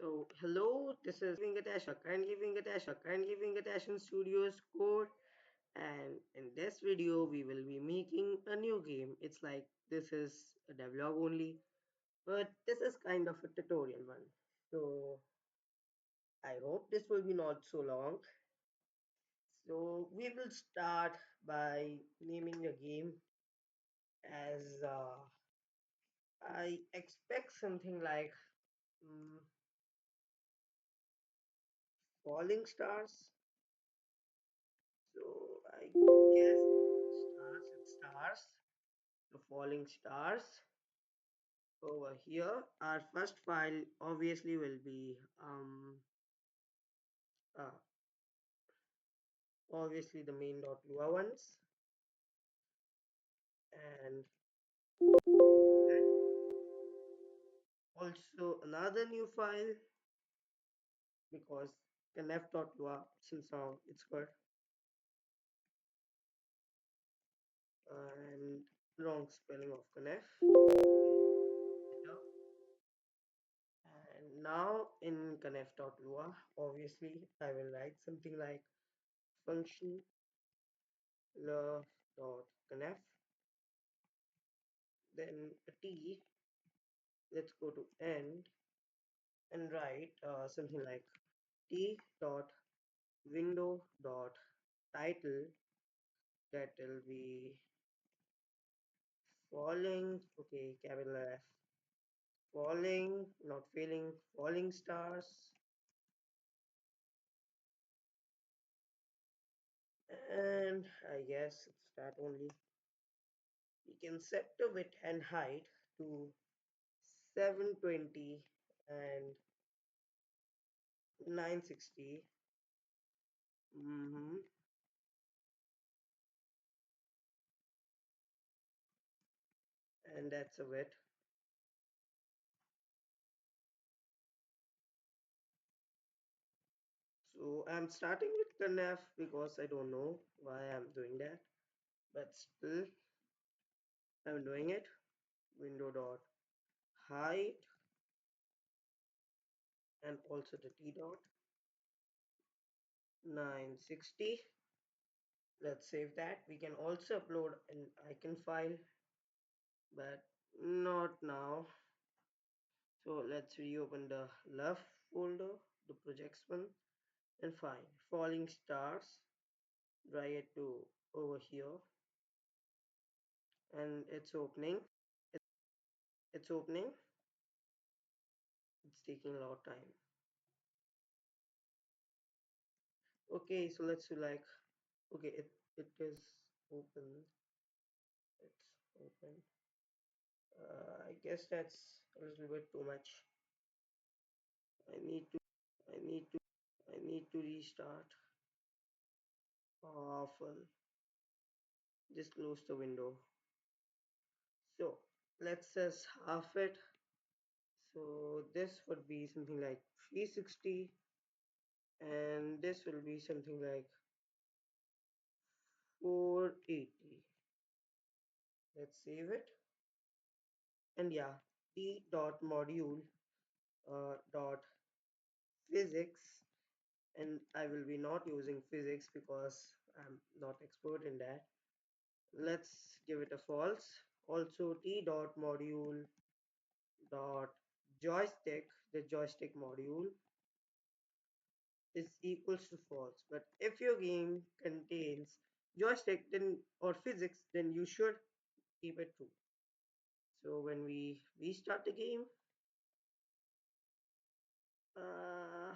So, hello, this is kindly being attached in Studios Code, and in this video, we will be making a new game. It's like this is a devlog only, but this is kind of a tutorial one. So, I hope this will be not so long. So, we will start by naming the game as I expect something like mm, Falling Stars. So I guess stars, the falling stars. Over here, our first file obviously will be uh, obviously the main.lua ones, and also another new file because connect.lua since now it's good, and wrong spelling of connect. Okay, and now in connect.lua, obviously I will write something like function love.conf, then a t. Let's go to end and write something like t dot window dot title. That will be falling, okay, capital F, falling, not failing, falling stars. And I guess it's that only. We can set the width and height to 720 and 960. And that's a width. So I'm starting with conf because I don't know why I'm doing that, but still I'm doing it. Window dot height and also the t dot 960. Let's save that. We can also upload an icon file, but not now. So let's reopen the love folder, the projects one, and find falling stars. Drag it to over here, and it's opening. It's opening. It's taking a lot of time. Okay, so let's do like, okay, it is open. It's open. I guess that's a little bit too much. I need to, I need to, I need to restart. Awful. Just close the window. So let's just half it. So this would be something like 360, and this will be something like 480. Let's save it. And yeah, t dot module dot physics, and I will be not using physics because I'm not expert in that. Let's give it a false. Also t dot module dot joystick, the joystick module is equals to false. But if your game contains joystick then or physics, then you should keep it true. So when we restart the game, uh,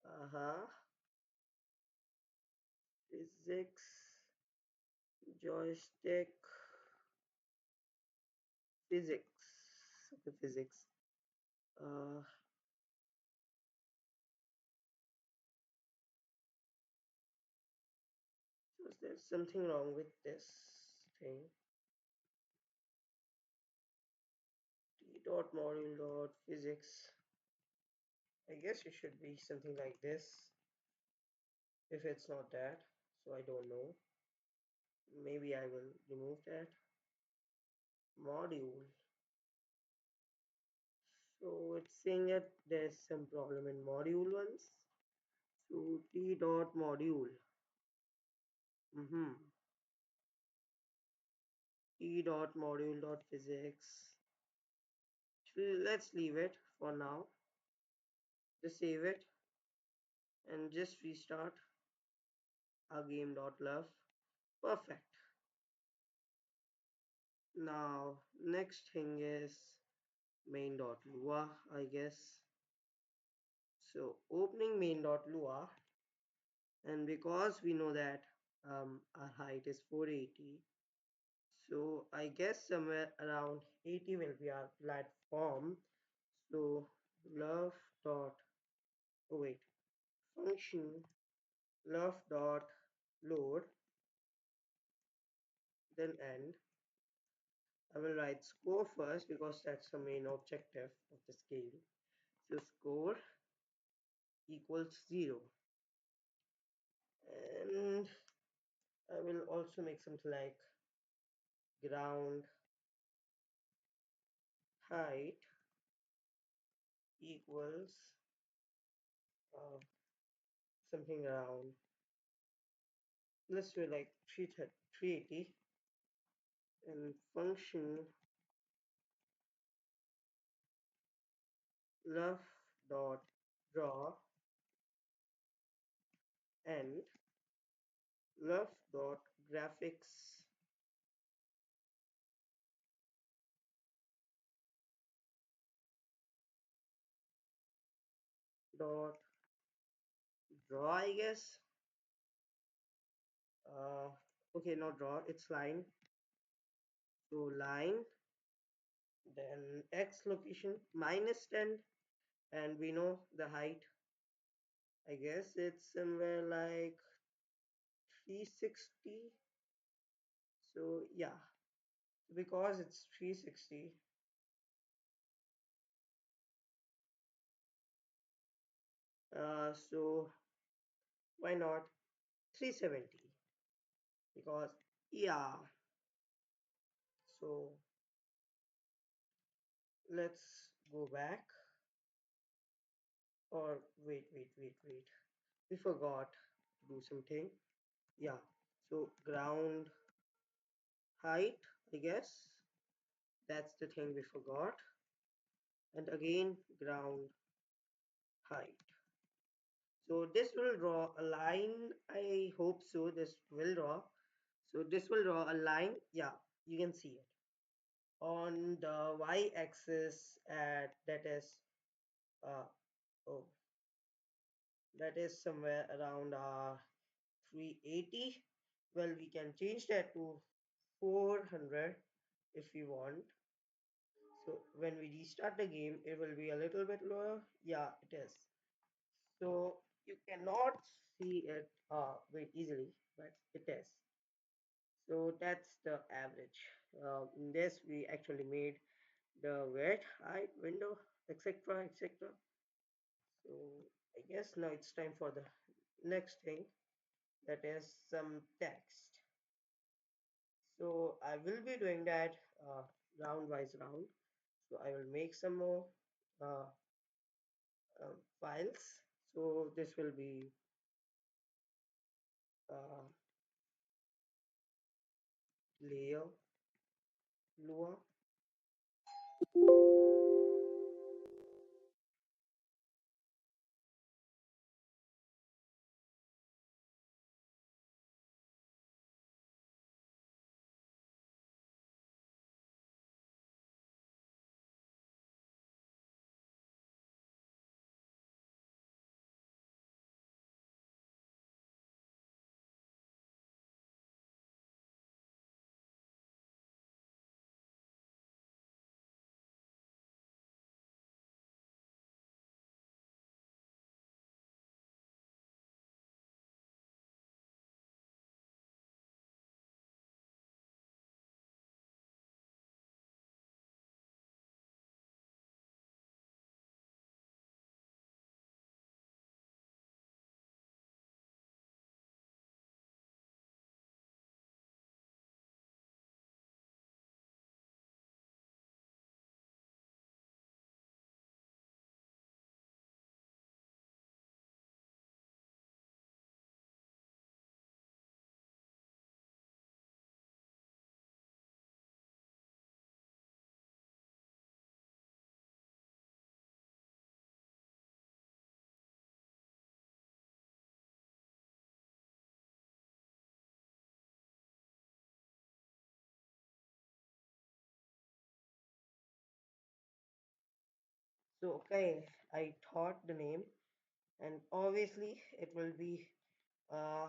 uh-huh, physics, joystick, physics, the physics. Uh, so there's something wrong with this thing. T dot module dot physics. I guess it should be something like this. If it's not that, so I don't know. Maybe I will remove that module. So it's saying that there's some problem in module ones. So t dot module. Mm-hmm. T dot module dot physics. Let's leave it for now. Just save it and just restart our game dot love. Perfect. Now next thing is main dot lua, I guess. So opening main dot lua, and because we know that our height is 480, so I guess somewhere around 80 will be our platform. So love dot, oh wait, function love dot load, then end. I will write score first because that's the main objective of this game. So score equals 0, and I will also make something like ground height equals uh, something around, let's do like 380, and function love dot draw and love dot graphics dot draw, I guess. uh okay, not draw, it's line. So line, then x location -10, and we know the height, I guess it's somewhere like 360. So yeah, because it's 360, so why not 370? Because yeah, so let's go back, or wait, we forgot to do something. Yeah, so ground height, I guess that's the thing we forgot, and again ground height. So this will draw a line, I hope so. This will draw, so this will draw a line. Yeah, you can see it on the y-axis at, that is uh oh, that is somewhere around 380. Well, we can change that to 400 if we want. So when we restart the game, it will be a little bit lower. Yeah, it is. So you cannot see it very easily, but it is. So that's the average. In this, we actually made the width, height, window, etc., etc. So I guess now it's time for the next thing, that is some text. So I will be doing that round wise round. So I will make some more uh, files. So this will be uh, layer Lua. So, okay, I thought the name, and obviously it will be uh,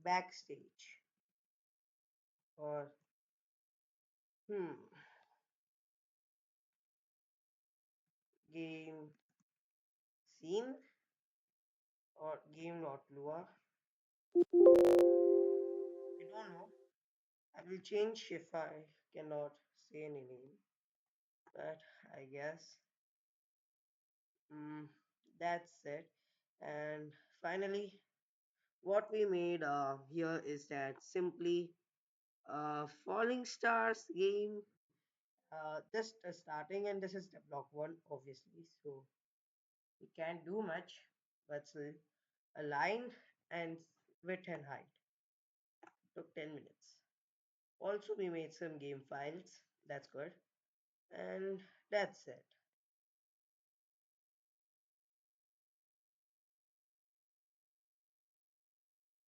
backstage or hmm, game scene or game not lua. I don't know. I will change if I cannot say any name, but I guess mm, that's it. And finally, what we made here is that simply Falling Stars game. Just starting, and this is the block one, obviously. So we can't do much, but still, a line and width and height took 10 minutes. Also, we made some game files. That's good. And that's it.